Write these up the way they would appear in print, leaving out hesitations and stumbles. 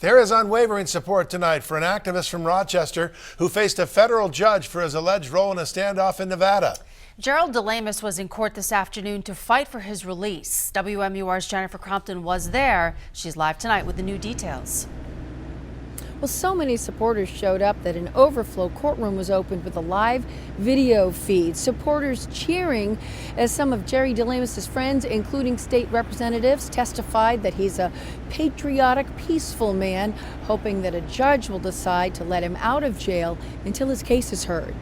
There is unwavering support tonight for an activist from Rochester who faced a federal judge for his alleged role in a standoff in Nevada. Gerald DeLamus was in court this afternoon to fight for his release. WMUR's Jennifer Crompton was there. She's live tonight with the new details. Well, so many supporters showed up that an overflow courtroom was opened with a live video feed. Supporters cheering as some of Jerry DeLamus' friends, including state representatives, testified that he's a patriotic, peaceful man, hoping that a judge will decide to let him out of jail until his case is heard.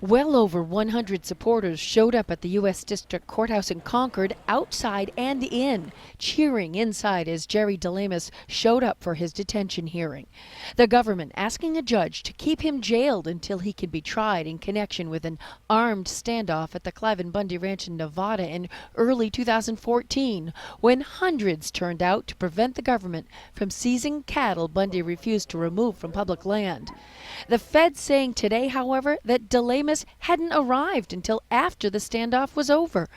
Well over 100 supporters showed up at the U.S. District Courthouse in Concord, outside and in, cheering inside as Jerry DeLamus showed up for his detention hearing. The government asking a judge to keep him jailed until he can be tried in connection with an armed standoff at the Cliven Bundy Ranch in Nevada in early 2014, when hundreds turned out to prevent the government from seizing cattle Bundy refused to remove from public land. The feds saying today, however, that DeLamus hadn't arrived until after the standoff was over.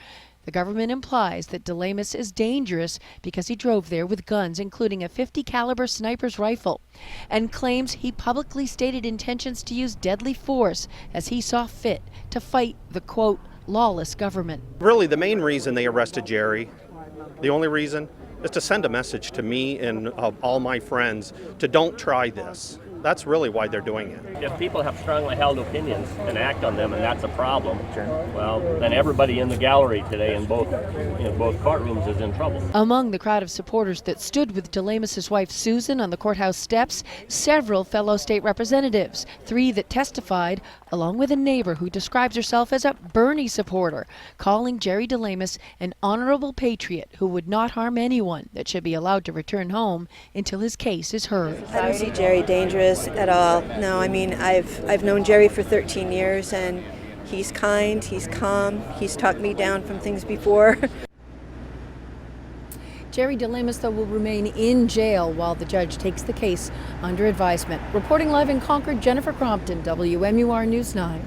The government implies that DeLamus is dangerous because he drove there with guns, including a .50 caliber sniper's rifle, and claims he publicly stated intentions to use deadly force as he saw fit to fight the, quote, lawless government. Really, the main reason they arrested Jerry, the only reason, is to send a message to me and all my friends to don't try this. That's really why they're doing it. If people have strongly held opinions and act on them, and that's a problem, well, then everybody in the gallery today in both courtrooms is in trouble. Among the crowd of supporters that stood with DeLamus' wife Susan on the courthouse steps, several fellow state representatives, 3 that testified, along with a neighbor who describes herself as a Bernie supporter, calling Jerry DeLamus an honorable patriot who would not harm anyone, that should be allowed to return home until his case is heard. I don't see Jerry dangerous at all. No, I mean, I've known Jerry for 13 years, and he's kind, he's calm, he's talked me down from things before. Jerry DeLamus, though, will remain in jail while the judge takes the case under advisement. Reporting live in Concord, Jennifer Crompton, WMUR News 9.